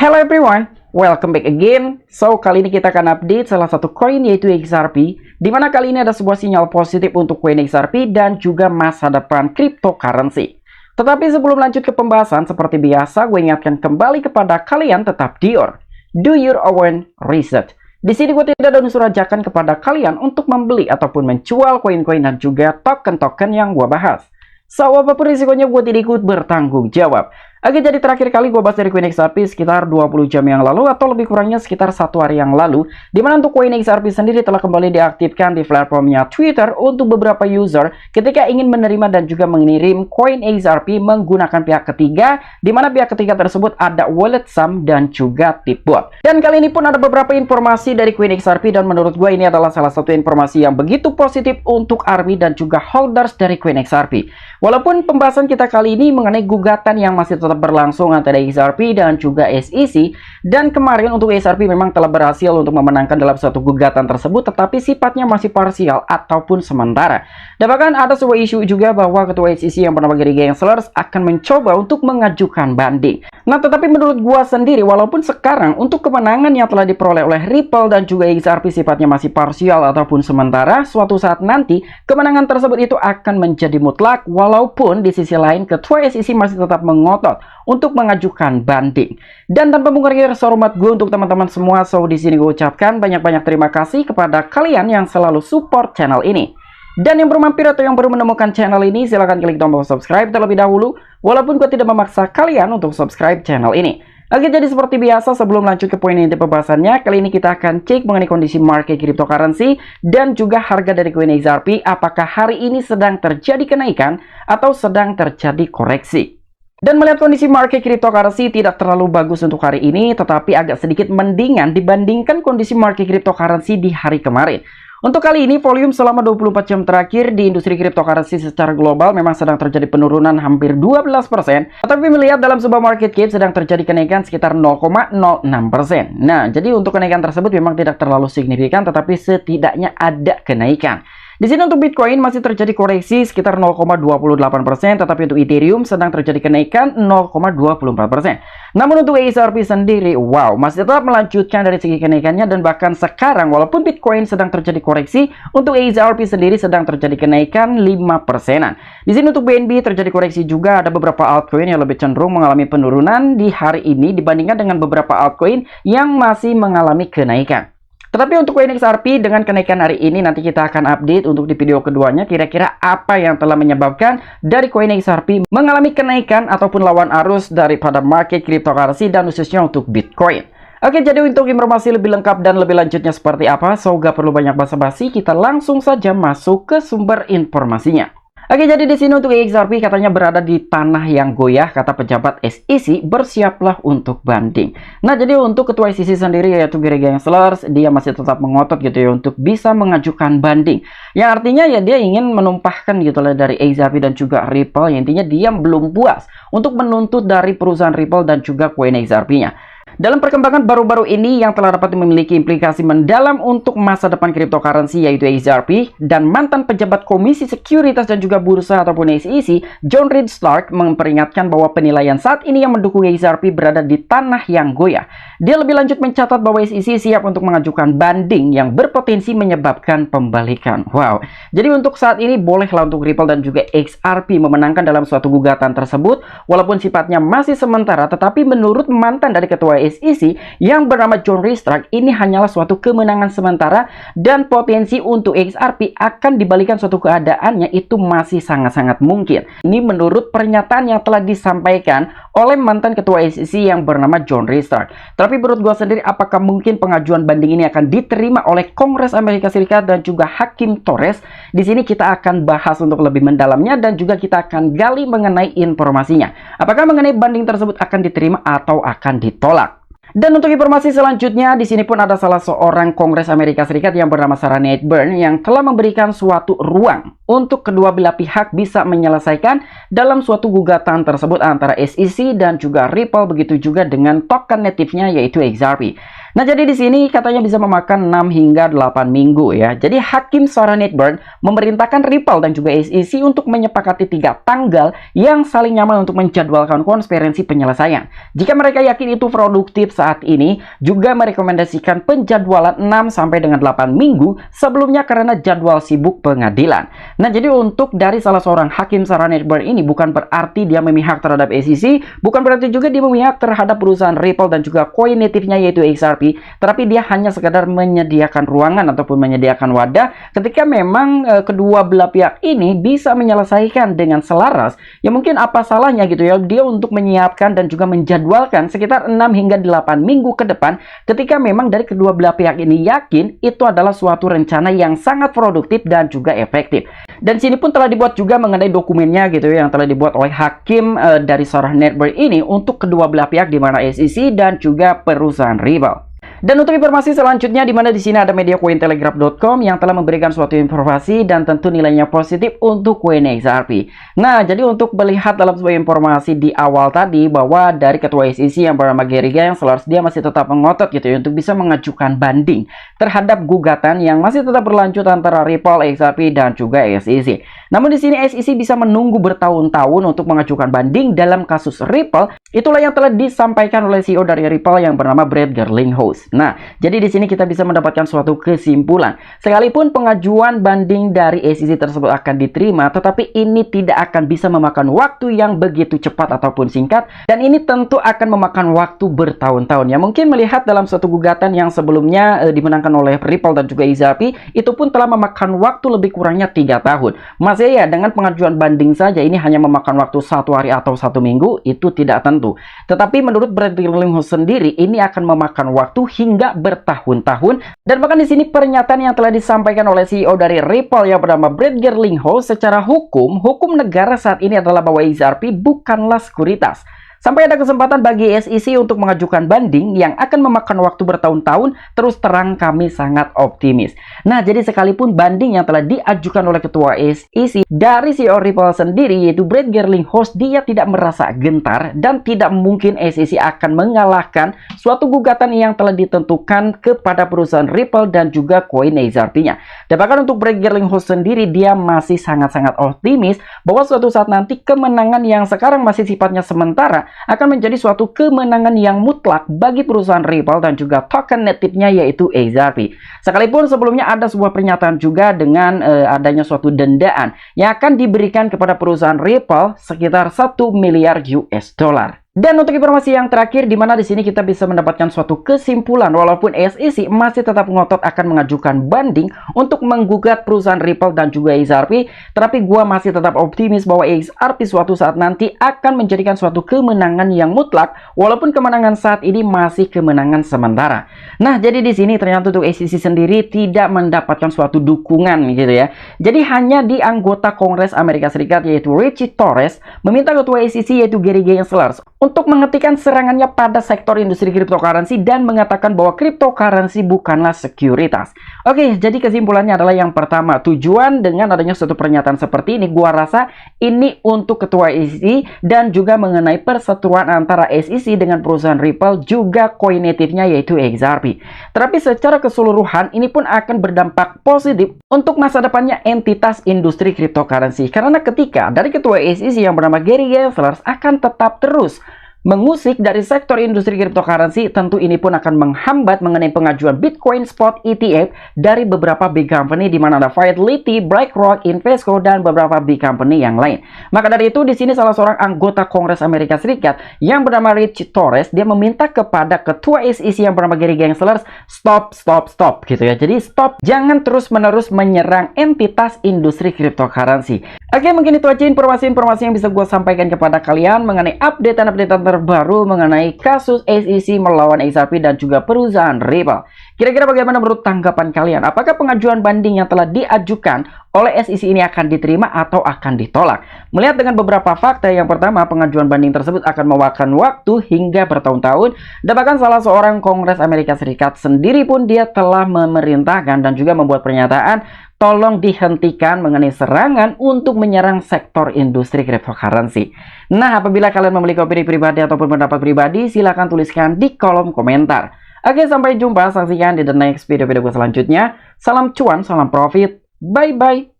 Hello everyone, welcome back again. So, kali ini kita akan update salah satu koin yaitu XRP, di mana kali ini ada sebuah sinyal positif untuk koin XRP dan juga masa depan cryptocurrency. Tetapi sebelum lanjut ke pembahasan, seperti biasa gue ingatkan kembali kepada kalian tetap do your own research. Di sini gue tidak ada unsur ajakan kepada kalian untuk membeli ataupun menjual koin-koin dan juga token-token yang gue bahas. So, apapun risikonya gue tidak ikut bertanggung jawab. Oke, jadi terakhir kali gue bahas dari koin XRP sekitar 20 jam yang lalu atau lebih kurangnya sekitar 1 hari yang lalu, dimana untuk koin XRP sendiri telah kembali diaktifkan di platformnya Twitter untuk beberapa user ketika ingin menerima dan juga mengirim koin XRP menggunakan pihak ketiga, dimana pihak ketiga tersebut ada Wallet Sum dan juga Tipbot. Dan kali ini pun ada beberapa informasi dari koin XRP dan menurut gue ini adalah salah satu informasi yang begitu positif untuk ARMY dan juga holders dari koin XRP. Walaupun pembahasan kita kali ini mengenai gugatan yang masih tetap berlangsung antara XRP dan juga SEC, dan kemarin untuk XRP memang telah berhasil untuk memenangkan dalam suatu gugatan tersebut, tetapi sifatnya masih parsial ataupun sementara. Dan bahkan ada sebuah isu juga bahwa ketua SEC yang bernama Gary Gensler akan mencoba untuk mengajukan banding. Nah, tetapi menurut gua sendiri, walaupun sekarang untuk kemenangan yang telah diperoleh oleh Ripple dan juga XRP sifatnya masih parsial ataupun sementara, suatu saat nanti kemenangan tersebut itu akan menjadi mutlak, walaupun di sisi lain ketua SEC masih tetap mengotot untuk mengajukan banding. Dan tanpa mengurangi rasa hormat gue untuk teman-teman semua, so di sini gue ucapkan banyak-banyak terima kasih kepada kalian yang selalu support channel ini. Dan yang baru mampir atau yang baru menemukan channel ini, silahkan klik tombol subscribe terlebih dahulu, walaupun gue tidak memaksa kalian untuk subscribe channel ini. Oke, jadi seperti biasa sebelum lanjut ke poin inti pembahasannya, kali ini kita akan cek mengenai kondisi market cryptocurrency dan juga harga dari koin XRP, apakah hari ini sedang terjadi kenaikan atau sedang terjadi koreksi. Dan melihat kondisi market cryptocurrency tidak terlalu bagus untuk hari ini, tetapi agak sedikit mendingan dibandingkan kondisi market cryptocurrency di hari kemarin. Untuk kali ini, volume selama 24 jam terakhir di industri cryptocurrency secara global memang sedang terjadi penurunan hampir 12%, tetapi melihat dalam sebuah market cap sedang terjadi kenaikan sekitar 0,06%. Nah, jadi untuk kenaikan tersebut memang tidak terlalu signifikan, tetapi setidaknya ada kenaikan. Di sini untuk Bitcoin masih terjadi koreksi sekitar 0,28%, tetapi untuk Ethereum sedang terjadi kenaikan 0,24%. Namun untuk XRP sendiri, wow, masih tetap melanjutkan dari segi kenaikannya, dan bahkan sekarang walaupun Bitcoin sedang terjadi koreksi, untuk XRP sendiri sedang terjadi kenaikan 5%. Di sini untuk BNB terjadi koreksi juga, ada beberapa altcoin yang lebih cenderung mengalami penurunan di hari ini dibandingkan dengan beberapa altcoin yang masih mengalami kenaikan. Tetapi untuk koin XRP dengan kenaikan hari ini nanti kita akan update untuk di video keduanya kira-kira apa yang telah menyebabkan dari koin XRP mengalami kenaikan ataupun lawan arus daripada market cryptocurrency dan khususnya untuk Bitcoin. Oke, jadi untuk informasi lebih lengkap dan lebih lanjutnya seperti apa, so gak perlu banyak basa-basi, kita langsung saja masuk ke sumber informasinya. Oke, jadi di sini untuk XRP katanya berada di tanah yang goyah, kata pejabat SEC, bersiaplah untuk banding. Nah, jadi untuk ketua SEC sendiri yaitu Gary Gensler, dia masih tetap mengotot gitu ya untuk bisa mengajukan banding. Yang artinya ya dia ingin menumpahkan gitu lah dari XRP dan juga Ripple, yang intinya dia belum puas untuk menuntut dari perusahaan Ripple dan juga koin XRP-nya. Dalam perkembangan baru-baru ini yang telah dapat memiliki implikasi mendalam untuk masa depan cryptocurrency yaitu XRP, dan mantan pejabat Komisi Sekuritas dan juga Bursa ataupun SEC, John Reed Stark, memperingatkan bahwa penilaian saat ini yang mendukung XRP berada di tanah yang goyah. Dia lebih lanjut mencatat bahwa SEC siap untuk mengajukan banding yang berpotensi menyebabkan pembalikan. Wow, jadi untuk saat ini bolehlah untuk Ripple dan juga XRP memenangkan dalam suatu gugatan tersebut, walaupun sifatnya masih sementara, tetapi menurut mantan dari ketua SEC yang bernama John Reed Stark, ini hanyalah suatu kemenangan sementara dan potensi untuk XRP akan dibalikan suatu keadaannya itu masih sangat-sangat mungkin. Ini menurut pernyataan yang telah disampaikan oleh mantan ketua SEC yang bernama John Reed Stark. Tapi menurut gua sendiri, apakah mungkin pengajuan banding ini akan diterima oleh Kongres Amerika Serikat dan juga Hakim Torres? Di sini kita akan bahas untuk lebih mendalamnya dan juga kita akan gali mengenai informasinya. Apakah mengenai banding tersebut akan diterima atau akan ditolak? Dan untuk informasi selanjutnya, di sini pun ada salah seorang Kongres Amerika Serikat yang bernama Sarah Nate-Byrne yang telah memberikan suatu ruang untuk kedua belah pihak bisa menyelesaikan dalam suatu gugatan tersebut antara SEC dan juga Ripple, begitu juga dengan token native-nya yaitu XRP. Nah, jadi di sini katanya bisa memakan 6 hingga 8 minggu ya. Jadi Hakim Sarah Netburn memerintahkan Ripple dan juga SEC untuk menyepakati 3 tanggal yang saling nyaman untuk menjadwalkan konferensi penyelesaian. Jika mereka yakin itu produktif saat ini, juga merekomendasikan penjadwalan 6 sampai dengan 8 minggu sebelumnya karena jadwal sibuk pengadilan. Nah, jadi untuk dari salah seorang Hakim Sarah Netburn ini bukan berarti dia memihak terhadap SEC, bukan berarti juga dia memihak terhadap perusahaan Ripple dan juga koin native-nya yaitu XRP, tetapi dia hanya sekadar menyediakan ruangan ataupun menyediakan wadah ketika memang kedua belah pihak ini bisa menyelesaikan dengan selaras. Ya mungkin apa salahnya gitu ya dia untuk menyiapkan dan juga menjadwalkan sekitar 6 hingga 8 minggu ke depan ketika memang dari kedua belah pihak ini yakin itu adalah suatu rencana yang sangat produktif dan juga efektif. Dan sini pun telah dibuat juga mengenai dokumennya gitu ya, yang telah dibuat oleh hakim dari Sarah Netburn ini untuk kedua belah pihak di mana SEC dan juga perusahaan Ripple. Dan untuk informasi selanjutnya, di mana di sini ada media Cointelegraph.com yang telah memberikan suatu informasi dan tentu nilainya positif untuk koin XRP. Nah, jadi untuk melihat dalam sebuah informasi di awal tadi bahwa dari ketua SEC yang bernama Gary Gensler, dia masih tetap mengotot gitu ya untuk bisa mengajukan banding terhadap gugatan yang masih tetap berlanjut antara Ripple, XRP dan juga SEC. Namun di sini SEC bisa menunggu bertahun-tahun untuk mengajukan banding dalam kasus Ripple. Itulah yang telah disampaikan oleh CEO dari Ripple yang bernama Brad Garlinghouse. Nah, jadi di sini kita bisa mendapatkan suatu kesimpulan. Sekalipun pengajuan banding dari SEC tersebut akan diterima, tetapi ini tidak akan bisa memakan waktu yang begitu cepat ataupun singkat, dan ini tentu akan memakan waktu bertahun-tahun. Ya, mungkin melihat dalam suatu gugatan yang sebelumnya dimenangkan oleh Ripple dan juga XRP, itu pun telah memakan waktu lebih kurangnya 3 tahun. Masih ya, dengan pengajuan banding saja ini hanya memakan waktu 1 hari atau 1 minggu, itu tidak tentu. Tetapi menurut Brad Garlinghouse sendiri, ini akan memakan waktu hingga bertahun-tahun. Dan bahkan di sini pernyataan yang telah disampaikan oleh CEO dari Ripple yang bernama Brad Garlinghouse, secara hukum negara saat ini adalah bahwa XRP bukanlah sekuritas. Sampai ada kesempatan bagi SEC untuk mengajukan banding yang akan memakan waktu bertahun-tahun, terus terang kami sangat optimis. Nah, jadi sekalipun banding yang telah diajukan oleh ketua SEC dari CEO Ripple sendiri, yaitu Brad Garlinghouse, dia tidak merasa gentar dan tidak mungkin SEC akan mengalahkan suatu gugatan yang telah ditentukan kepada perusahaan Ripple dan juga koin XRP-nya. Dan bahkan untuk Brad Garlinghouse sendiri, dia masih sangat-sangat optimis bahwa suatu saat nanti kemenangan yang sekarang masih sifatnya sementara akan menjadi suatu kemenangan yang mutlak bagi perusahaan Ripple dan juga token native-nya yaitu XRP. Sekalipun sebelumnya ada sebuah pernyataan juga dengan adanya suatu dendaan yang akan diberikan kepada perusahaan Ripple sekitar 1 miliar US dollar. Dan untuk informasi yang terakhir, di mana di sini kita bisa mendapatkan suatu kesimpulan walaupun SEC masih tetap ngotot akan mengajukan banding untuk menggugat perusahaan Ripple dan juga XRP, tetapi gua masih tetap optimis bahwa XRP suatu saat nanti akan menjadikan suatu kemenangan yang mutlak walaupun kemenangan saat ini masih kemenangan sementara. Nah, jadi di sini ternyata untuk SEC sendiri tidak mendapatkan suatu dukungan gitu ya. Jadi hanya di anggota Kongres Amerika Serikat yaitu Richie Torres meminta ketua SEC yaitu Gary Gensler untuk menghentikan serangannya pada sektor industri cryptocurrency dan mengatakan bahwa cryptocurrency bukanlah sekuritas. Oke, jadi kesimpulannya adalah yang pertama, tujuan dengan adanya suatu pernyataan seperti ini, gua rasa ini untuk ketua SEC dan juga mengenai perseteruan antara SEC dengan perusahaan Ripple juga coin native-nya yaitu XRP. Tetapi secara keseluruhan ini pun akan berdampak positif untuk masa depannya entitas industri cryptocurrency. Karena ketika dari ketua SEC yang bernama Gary Gensler akan tetap terus mengusik dari sektor industri cryptocurrency, tentu ini pun akan menghambat mengenai pengajuan Bitcoin Spot ETF dari beberapa big company di mana ada Fidelity, BlackRock, Invesco dan beberapa big company yang lain. Maka dari itu di sini salah seorang anggota Kongres Amerika Serikat yang bernama Richie Torres, dia meminta kepada ketua SEC yang bernama Gary Gensler, stop gitu ya. Jadi stop, jangan terus-menerus menyerang entitas industri cryptocurrency. Oke, mungkin itu aja informasi-informasi yang bisa gue sampaikan kepada kalian mengenai update-update terbaru mengenai kasus SEC melawan XRP dan juga perusahaan Ripple. Kira-kira bagaimana menurut tanggapan kalian? Apakah pengajuan banding yang telah diajukan oleh SEC ini akan diterima atau akan ditolak? Melihat dengan beberapa fakta, yang pertama, pengajuan banding tersebut akan memakan waktu hingga bertahun-tahun, dan bahkan salah seorang Kongres Amerika Serikat sendiri pun dia telah memerintahkan dan juga membuat pernyataan tolong dihentikan mengenai serangan untuk menyerang sektor industri cryptocurrency. Nah, apabila kalian memiliki opini pribadi ataupun pendapat pribadi, silahkan tuliskan di kolom komentar. Oke, sampai jumpa, saksikan di the next video-video gue selanjutnya. Salam cuan, salam profit, bye-bye.